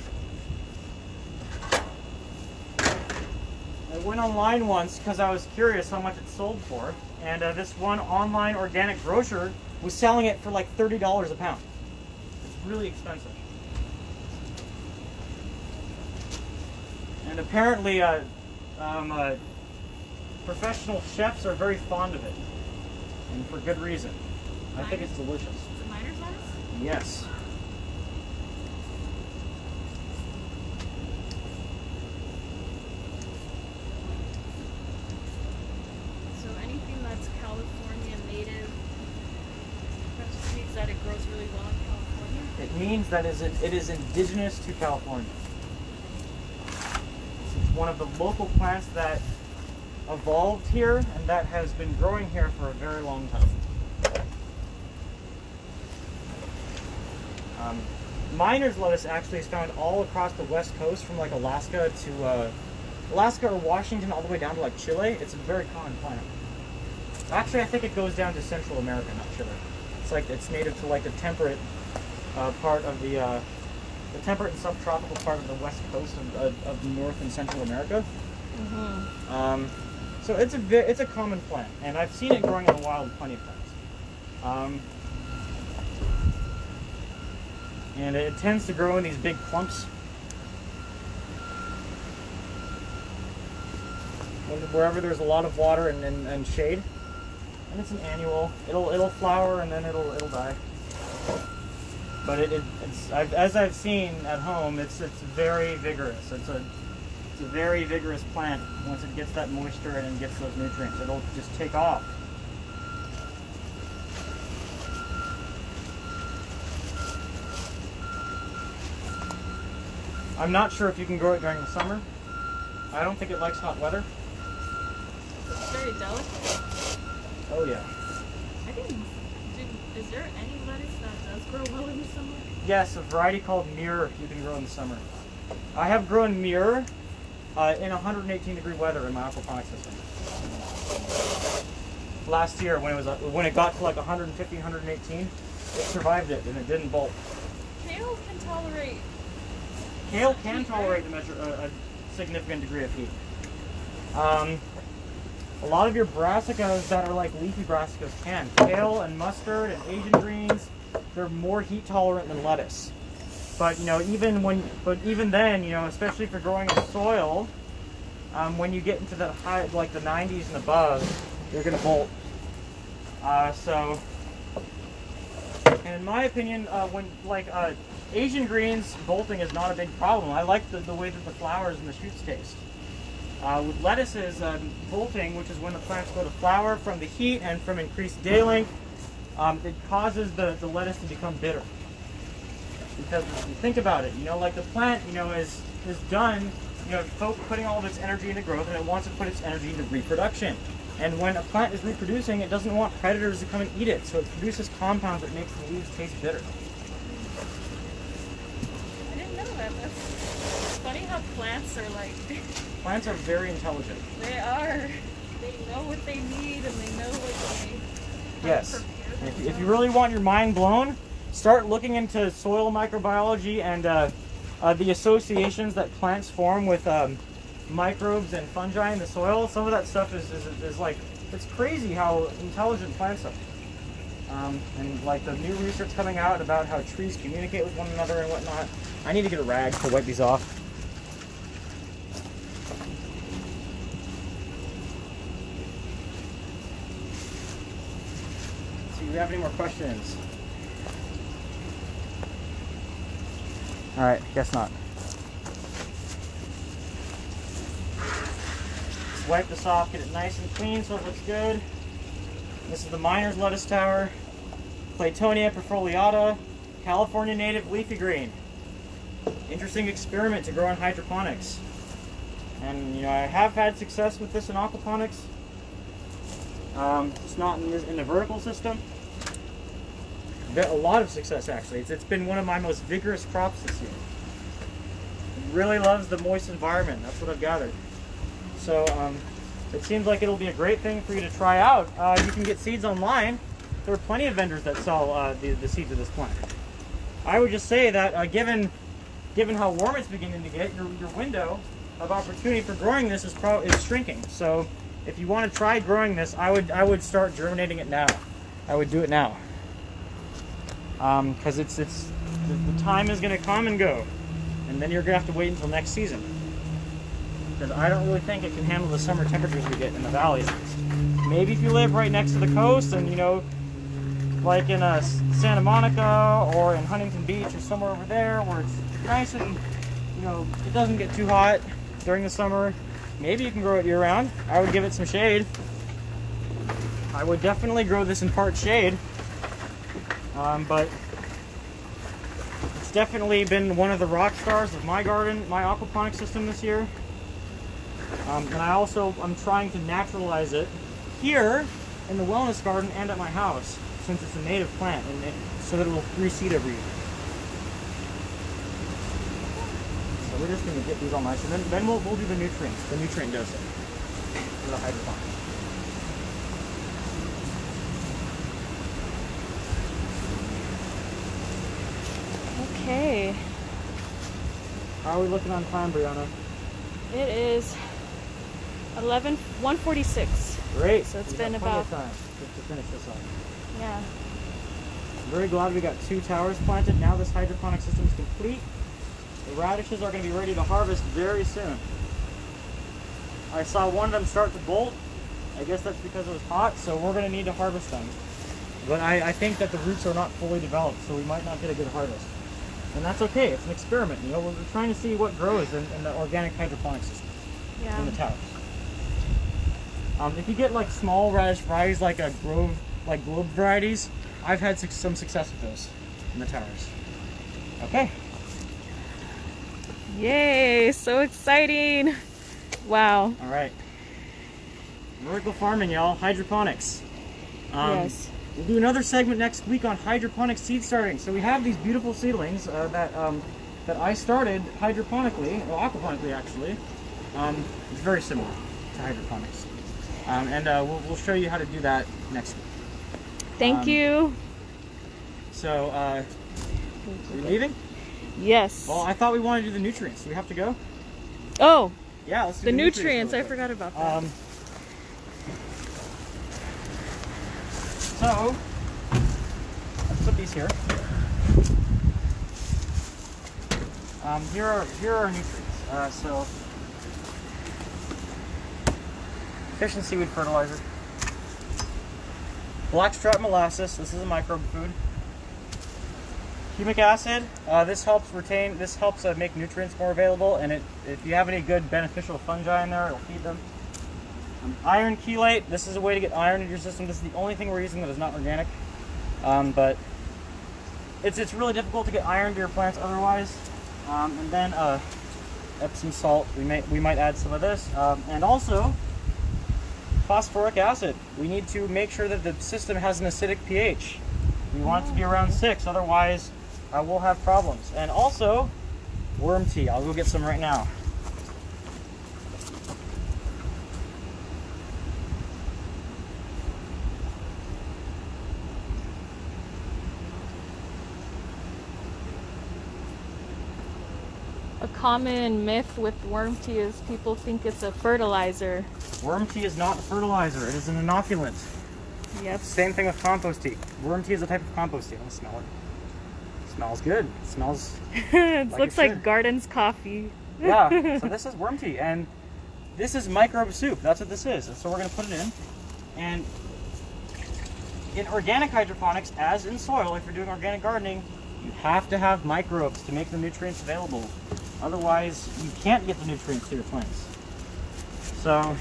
Speaker 1: I went online once because I was curious how much it sold for, and this one online organic grocer was selling it for like $30 a pound. It's really expensive. And apparently, professional chefs are very fond of it, and for good reason. I think it's delicious.
Speaker 2: Is it miner's lettuce?
Speaker 1: Yes.
Speaker 2: So anything that's California native, that just means that it grows really well in California?
Speaker 1: It means that it is indigenous to California. It's one of the local plants that evolved here and that has been growing here for a very long time. Miner's lettuce actually is found all across the west coast, from like Alaska to Alaska or Washington, all the way down to like Chile. It's a very common plant. Actually, I think it goes down to Central America, not Chile. It's like it's native to like the temperate part of the temperate and subtropical part of the west coast of North and Central America. So it's a common plant, and I've seen it growing in the wild plenty of times. And it tends to grow in these big clumps. Wherever there's a lot of water and shade. And it's an annual. It'll flower and then it'll die. But as I've seen at home, it's very vigorous. It's a very vigorous plant. Once it gets that moisture and gets those nutrients, it'll just take off. I'm not sure if you can grow it during the summer. I don't think it likes hot weather.
Speaker 2: It's very delicate.
Speaker 1: Oh yeah.
Speaker 2: I think. Is there any lettuce that does grow well in the summer?
Speaker 1: Yes, a variety called Mirror you can grow in the summer. I have grown Mirror in 118-degree weather in my aquaponics system. Last year, when it got to like 150, 118, it survived it and it didn't bolt.
Speaker 2: Kale can tolerate.
Speaker 1: Kale can tolerate a significant degree of heat. A lot of your brassicas that are like leafy brassicas can. Kale and mustard and Asian greens, they're more heat tolerant than lettuce. But even then, especially for growing in soil, when you get into the high, like the 90s and above, you're gonna bolt. And in my opinion, Asian greens, bolting is not a big problem. I like the way that the flowers and the shoots taste. With lettuces, bolting, which is when the plants go to flower from the heat and from increased day length, it causes the lettuce to become bitter. Because if you think about it, like the plant, is done, putting all of its energy into growth, and it wants to put its energy into reproduction. And when a plant is reproducing, it doesn't want predators to come and eat it, so it produces compounds that makes the leaves taste bitter.
Speaker 2: I didn't know that. It's funny how plants are like.
Speaker 1: Plants are very intelligent.
Speaker 2: They are. They know what they need, and they know what they.
Speaker 1: Yes. If you really want your mind blown, start looking into soil microbiology and the associations that plants form with microbes and fungi in the soil. Some of that stuff is like, it's crazy how intelligent plants are. And like the new research coming out about how trees communicate with one another and whatnot. I need to get a rag to wipe these off. Do you have any more questions? Alright, guess not. Just wipe this off, get it nice and clean so it looks good. This is the Miner's lettuce tower. Claytonia perfoliata, California native leafy green. Interesting experiment to grow in hydroponics. And I have had success with this in aquaponics. It's not in the vertical system. A lot of success actually. It's been one of my most vigorous crops this year. It really loves the moist environment. That's what I've gathered. So it seems like it'll be a great thing for you to try out. You can get seeds online. There are plenty of vendors that sell the seeds of this plant. I would just say that given how warm it's beginning to get, your window of opportunity for growing this is shrinking. So if you want to try growing this, I would start germinating it now. I would do it now. Because the time is going to come and go, and then you're going to have to wait until next season. Because I don't really think it can handle the summer temperatures we get in the valley. Maybe if you live right next to the coast, and like in Santa Monica or in Huntington Beach or somewhere over there, where it's nice and it doesn't get too hot during the summer. Maybe you can grow it year-round. I would give it some shade. I would definitely grow this in part shade. But it's definitely been one of the rock stars of my garden, my aquaponics system this year. And I'm trying to naturalize it here in the wellness garden and at my house, since it's a native plant, so that it will reseed every year. So we're just going to get these all nice, and then we'll do the nutrients, the nutrient dosing for the hydroponics.
Speaker 2: Okay.
Speaker 1: How are we looking on time, Brianna?
Speaker 2: It is 1:46.
Speaker 1: Great.
Speaker 2: So it's
Speaker 1: We've
Speaker 2: been
Speaker 1: got plenty
Speaker 2: about
Speaker 1: of time to finish this up.
Speaker 2: yeah.
Speaker 1: I'm very glad we got 2 towers planted. Now this hydroponic system is complete. The radishes are going to be ready to harvest very soon. I saw one of them start to bolt. I guess that's because it was hot, so we're going to need to harvest them. But I think that the roots are not fully developed, so we might not get a good harvest. And that's okay. It's an experiment. You know, we're trying to see what grows in the organic hydroponic system
Speaker 2: Yeah.
Speaker 1: in the towers. If you get like small radish varieties, like globe varieties, I've had some success with those in the towers. Okay.
Speaker 2: Yay! So exciting! Wow.
Speaker 1: All right. Vertical farming, y'all. Hydroponics.
Speaker 2: Yes.
Speaker 1: We'll do another segment next week on hydroponic seed starting. So we have these beautiful seedlings that I started hydroponically, or aquaponically actually. It's very similar to hydroponics. We'll show you how to do that next week.
Speaker 2: Thank you.
Speaker 1: So, are you leaving?
Speaker 2: Yes.
Speaker 1: Well, I thought we wanted to do the nutrients. Do we have to go?
Speaker 2: Oh,
Speaker 1: Yeah, let's do
Speaker 2: the nutrients.
Speaker 1: really
Speaker 2: I
Speaker 1: quick.
Speaker 2: forgot about that.
Speaker 1: So, let's put these here. Here are our nutrients. So, fish and seaweed fertilizer, blackstrap molasses. This is a microbe food. Humic acid. This helps make nutrients more available, and if you have any good beneficial fungi in there, it'll feed them. Iron chelate. This is a way to get iron into your system. This is the only thing we're using that is not organic, but it's really difficult to get iron to your plants otherwise. And then Epsom salt. We might add some of this, and also phosphoric acid. We need to make sure that the system has an acidic pH. We want it to be around 6, otherwise we'll have problems. And also worm tea. I'll go get some right now.
Speaker 2: A common myth with worm tea is people think it's a fertilizer.
Speaker 1: Worm tea is not a fertilizer. It is an inoculant.
Speaker 2: Yep.
Speaker 1: Same thing with compost tea. Worm tea is a type of compost tea. I want to smell it. It smells good. It smells...
Speaker 2: It
Speaker 1: Like
Speaker 2: looks
Speaker 1: it
Speaker 2: like
Speaker 1: should.
Speaker 2: Garden's coffee.
Speaker 1: Yeah, so this is worm tea, and this is microbe soup. That's what this is. And so we're going to put it in. And in organic hydroponics, as in soil, if you're doing organic gardening, you have to have microbes to make the nutrients available. Otherwise, you can't get the nutrients to your plants. So,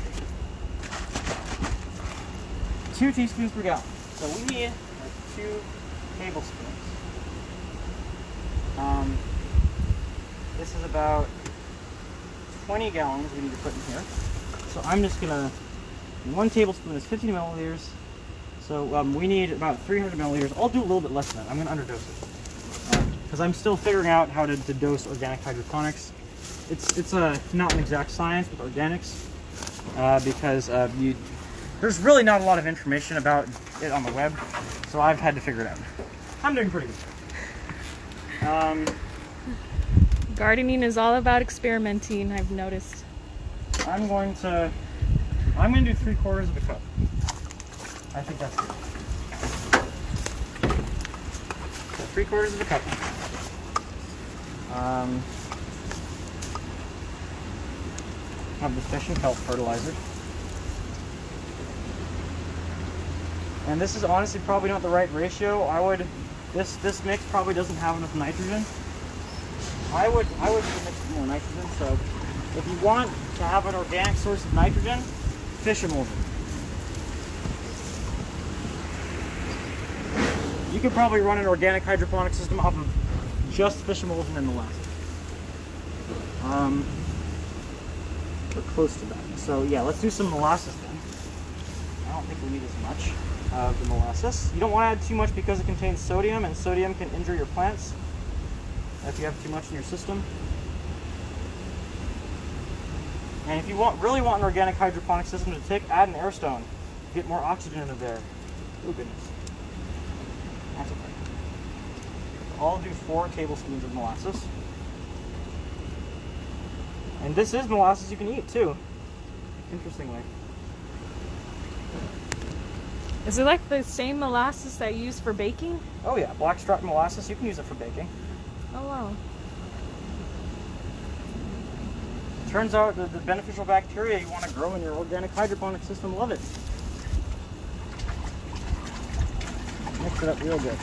Speaker 1: 2 teaspoons per gallon. So we need like 2 tablespoons. This is about 20 gallons we need to put in here. So I'm just gonna, 1 tablespoon is 50 milliliters. So we need about 300 milliliters. I'll do a little bit less than that. I'm gonna underdose it. Because I'm still figuring out how to dose organic hydroponics. It's not an exact science with organics. Because there's really not a lot of information about it on the web. So I've had to figure it out. I'm doing pretty good.
Speaker 2: Gardening is all about experimenting, I've noticed.
Speaker 1: I'm going to do 3/4 of a cup. I think that's good. So 3/4 of a cup. Of the fish and kelp fertilizer. And this is honestly probably not the right ratio. This mix probably doesn't have enough nitrogen. I would mix more nitrogen. So if you want to have an organic source of nitrogen, fish emulsion. You could probably run an organic hydroponic system off of just fish emulsion and molasses. We're close to that. So yeah, let's do some molasses then. I don't think we need as much of the molasses. You don't want to add too much because it contains sodium, and sodium can injure your plants if you have too much in your system. And if you really want an organic hydroponic system to tick, add an air stone. Get more oxygen into there. Oh goodness. That's okay. I'll do 4 tablespoons of molasses. And this is molasses you can eat too, interestingly.
Speaker 2: Is it like the same molasses that you use for baking?
Speaker 1: Oh yeah, blackstrap molasses, you can use it for baking.
Speaker 2: Oh wow.
Speaker 1: Turns out that the beneficial bacteria you want to grow in your organic hydroponic system love it. Mix it up real good.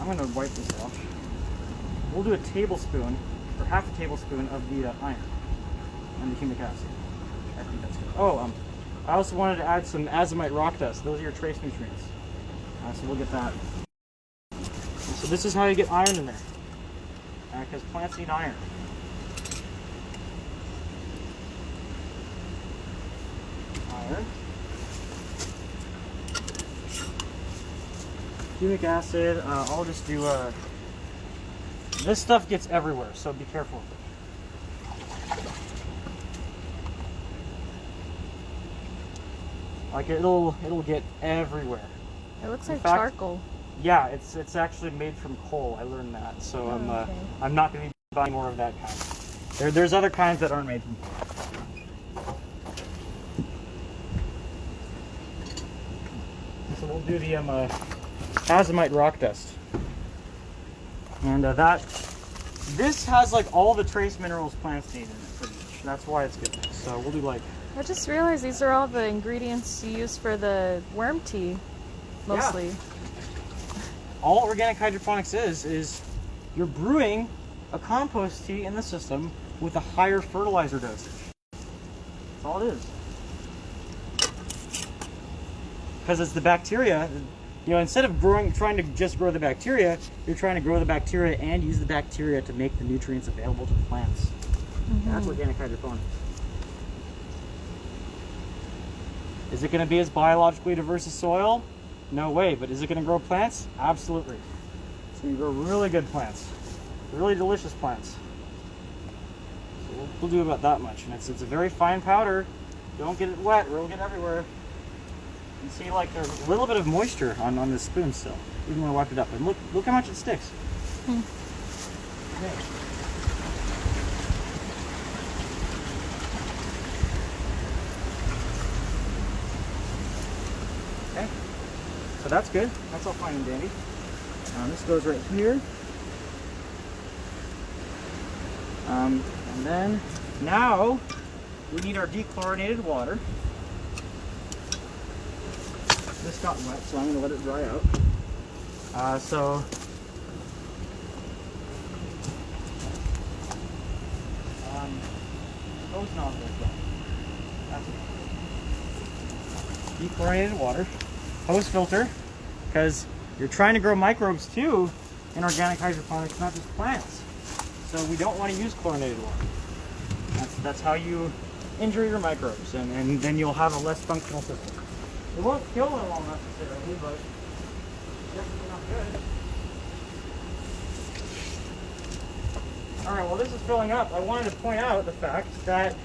Speaker 1: I'm going to wipe this off. We'll do a tablespoon, or half a tablespoon of the iron and the humic acid. I think that's good. Oh, I also wanted to add some azomite rock dust. Those are your trace nutrients. So we'll get that. So this is how you get iron in there, because plants need iron. Iron. Humic acid, I'll just do, this stuff gets everywhere, so be careful with it. Like it'll get everywhere.
Speaker 2: It looks
Speaker 1: In
Speaker 2: like
Speaker 1: fact,
Speaker 2: charcoal.
Speaker 1: Yeah, it's actually made from coal. I learned that, so
Speaker 2: okay.
Speaker 1: I'm not going to be buying more of that kind. There's other kinds that aren't made from coal. So we'll do the azomite rock dust, and this has like all the trace minerals plants need in it pretty much. That's why it's good. So we'll do like.
Speaker 2: I just realized these are all the ingredients you use for the worm tea, mostly.
Speaker 1: Yeah. All organic hydroponics is you're brewing a compost tea in the system with a higher fertilizer dosage. That's all it is. Because it's the bacteria, you know, instead of trying to just grow the bacteria, you're trying to grow the bacteria and use the bacteria to make the nutrients available to the plants. That's organic hydroponics. Is it going to be as biologically diverse as soil? No way, but is it going to grow plants? Absolutely. It's going to grow really good plants, really delicious plants. So we'll do about that much, and it's a very fine powder. Don't get it wet, or it'll get everywhere. You see, like there's a little bit of moisture on this spoon still, even when I wiped it up. And look how much it sticks. Okay. Okay, so that's good. That's all fine and dandy. This goes right here. And then now we need our dechlorinated water. This got wet, so I'm going to let it dry out. Hose nozzle is done. That's it. Dechlorinated water, hose filter, because you're trying to grow microbes too in organic hydroponics, not just plants. So we don't want to use chlorinated water. That's how you injure your microbes, and then you'll have a less functional system. It won't kill them all necessarily, but definitely not good. Alright, while this is filling up, I wanted to point out the fact that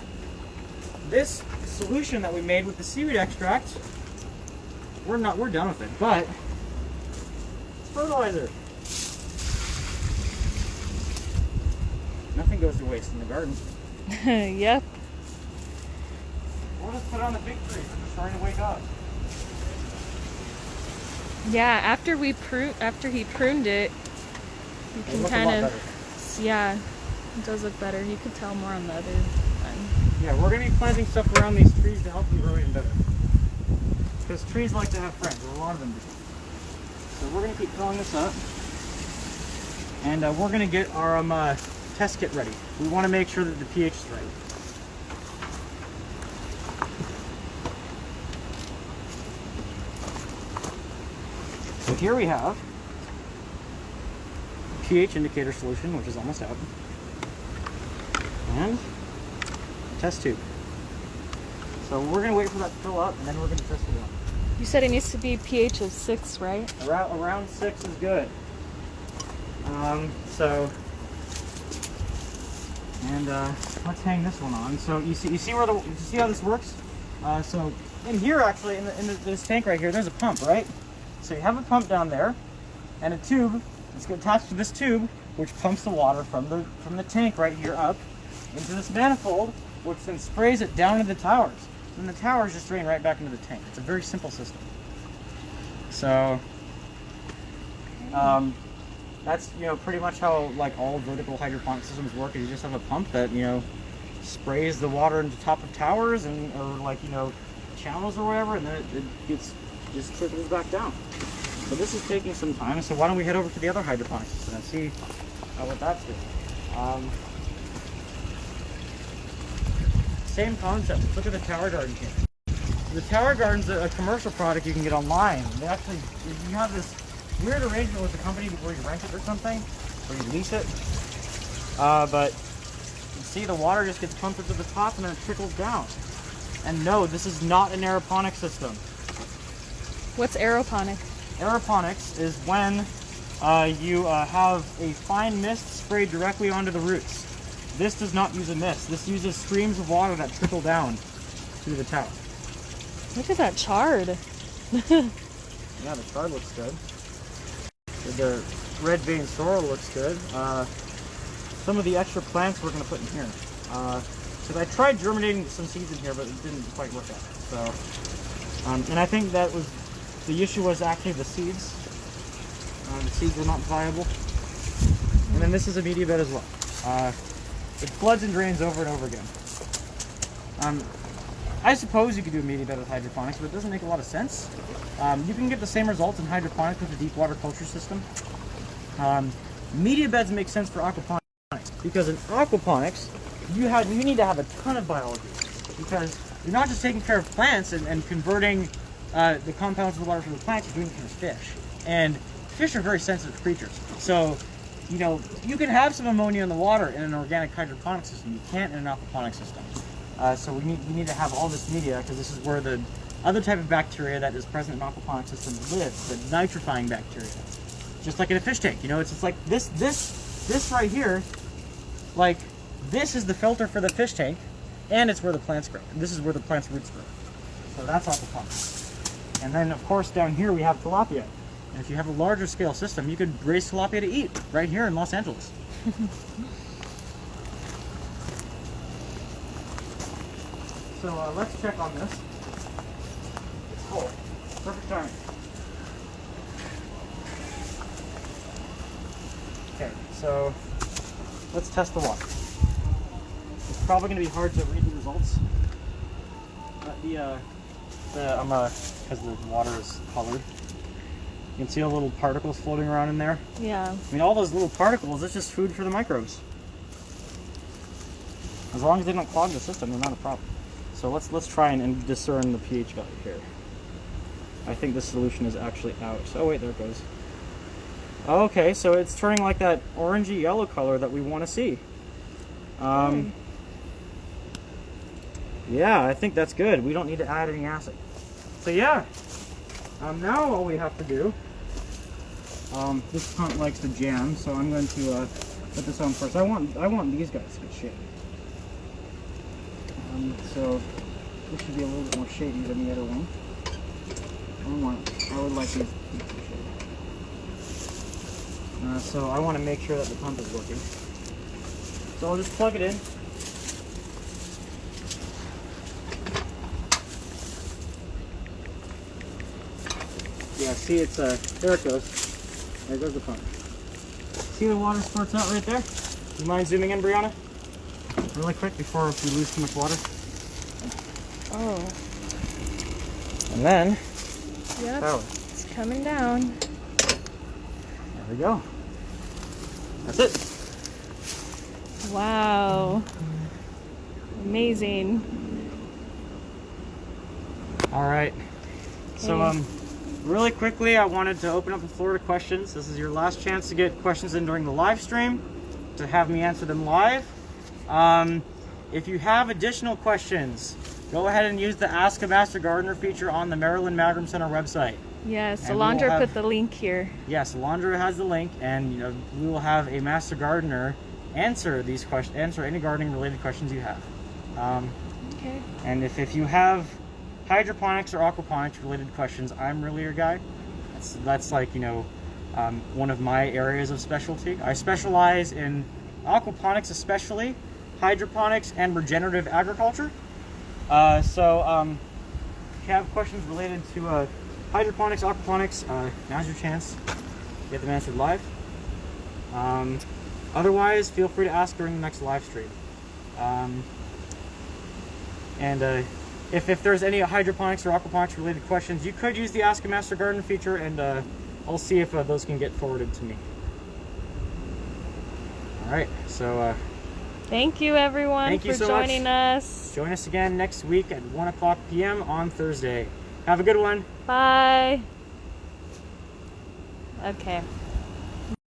Speaker 1: this solution that we made with the seaweed extract, we're done with it, but it's fertilizer. Nothing goes to waste in the garden.
Speaker 2: Yep.
Speaker 1: We'll just put it on the big trees. They're starting to wake up.
Speaker 2: Yeah, after he pruned it, you can kind of, yeah, it does look better. You could tell more on the other one.
Speaker 1: Yeah, we're going to be planting stuff around these trees to help them grow even better. Because trees like to have friends, or a lot of them do. So we're going to keep filling this up. And we're going to get our test kit ready. We want to make sure that the pH is right. So here we have pH indicator solution, which is almost out, and a test tube. So we're going to wait for that to fill up, and then we're going to test it out.
Speaker 2: You said it needs to be pH of 6, right?
Speaker 1: Around 6 is good. Let's hang this one on. So you see how this works? So in here, actually, in this tank right here, there's a pump, right? So you have a pump down there, and a tube. It's attached to this tube, which pumps the water from the tank right here up into this manifold, which then sprays it down into the towers. And the towers just drain right back into the tank. It's a very simple system. So that's pretty much how like all vertical hydroponic systems work. Is you just have a pump that sprays the water into top of towers or like channels or whatever, and then it just trickles back down. So this is taking some time. So why don't we head over to the other hydroponic system and see what that's doing. Same concept. Look at the tower garden here. The tower garden's a commercial product you can get online. They actually, you have this weird arrangement with the company where you rent it or something, or you lease it. But you see the water just gets pumped up to the top and then it trickles down. And no, this is not an aeroponic system.
Speaker 2: What's aeroponic?
Speaker 1: Aeroponics is when you have a fine mist sprayed directly onto the roots. This does not use a mist. This uses streams of water that trickle down through the tower.
Speaker 2: Look at that chard.
Speaker 1: Yeah, the chard looks good. The red vein sorrel looks good. Some of the extra plants we're going to put in here. Because I tried germinating some seeds in here, but it didn't quite work out. So, and I think that was the issue was actually the seeds. The seeds were not viable. And then this is a media bed as well. It floods and drains over and over again. I suppose you could do a media bed with hydroponics, but it doesn't make a lot of sense. You can get the same results in hydroponics with a deep water culture system. Media beds make sense for aquaponics because in aquaponics you need to have a ton of biology because you're not just taking care of plants and converting the compounds of the water from the plants, you're doing it for fish. And fish are very sensitive creatures. So, you can have some ammonia in the water in an organic hydroponic system. You can't in an aquaponic system. So we need to have all this media because this is where the other type of bacteria that is present in aquaponic systems live, the nitrifying bacteria. Just like in a fish tank, it's just like this right here, like this is the filter for the fish tank, and it's where the plants grow. And this is where the plant's roots grow. So that's aquaponics. And then of course down here we have tilapia. And if you have a larger scale system, you could raise tilapia to eat right here in Los Angeles. So let's check on this. It's full. Perfect timing. Okay, so let's test the water. It's probably going to be hard to read the results. Because the water is colored. You can see all the little particles floating around in there.
Speaker 2: Yeah.
Speaker 1: I mean, all those little particles, it's just food for the microbes. As long as they don't clog the system, they're not a problem. So let's try and discern the pH value here. I think the solution is actually out. Oh wait, there it goes. Okay, so it's turning like that orangey yellow color that we want to see. Yeah, I think that's good. We don't need to add any acid. So yeah, now all we have to do, this pump likes to jam, so I'm going to put this on first. I want these guys to get shady. So this should be a little bit more shady than the other one. I would like these to be shady. So I want to make sure that the pump is working. So I'll just plug it in. Yeah, see it's there it goes. There goes the pump. See the water spurts out right there? You mind zooming in, Brianna? Really quick before we lose too much water.
Speaker 2: Oh.
Speaker 1: And then
Speaker 2: Yep.
Speaker 1: power.
Speaker 2: It's coming down.
Speaker 1: There we go. That's it.
Speaker 2: Wow. Amazing.
Speaker 1: All right. So
Speaker 2: Okay.
Speaker 1: really quickly, I wanted to open up the floor to questions. This is your last chance to get questions in during the live stream, to have me answer them live. If you have additional questions, go ahead and use the Ask a Master Gardener feature on the Maryland Maverick Center website.
Speaker 2: Yes,
Speaker 1: And we will
Speaker 2: Alondra
Speaker 1: have-
Speaker 2: put the link here.
Speaker 1: Yes, Alondra has the link, and we will have a master gardener answer these questions, answer any gardening related questions you have.
Speaker 2: Okay.
Speaker 1: And if you have hydroponics or aquaponics related questions, I'm really your guy. That's like, one of my areas of specialty. I specialize in aquaponics, especially hydroponics and regenerative agriculture. So if you have questions related to hydroponics, aquaponics, now's your chance to get them answered live. Otherwise, feel free to ask during the next live stream. If there's any hydroponics or aquaponics related questions, you could use the Ask a Master Gardener feature, and I'll see if those can get forwarded to me. All right, so
Speaker 2: Thank you, everyone,
Speaker 1: Thank you
Speaker 2: for
Speaker 1: so much.
Speaker 2: joining us.
Speaker 1: join us again next week at 1 o'clock p.m. on Thursday. Have a good one.
Speaker 2: Bye. Okay.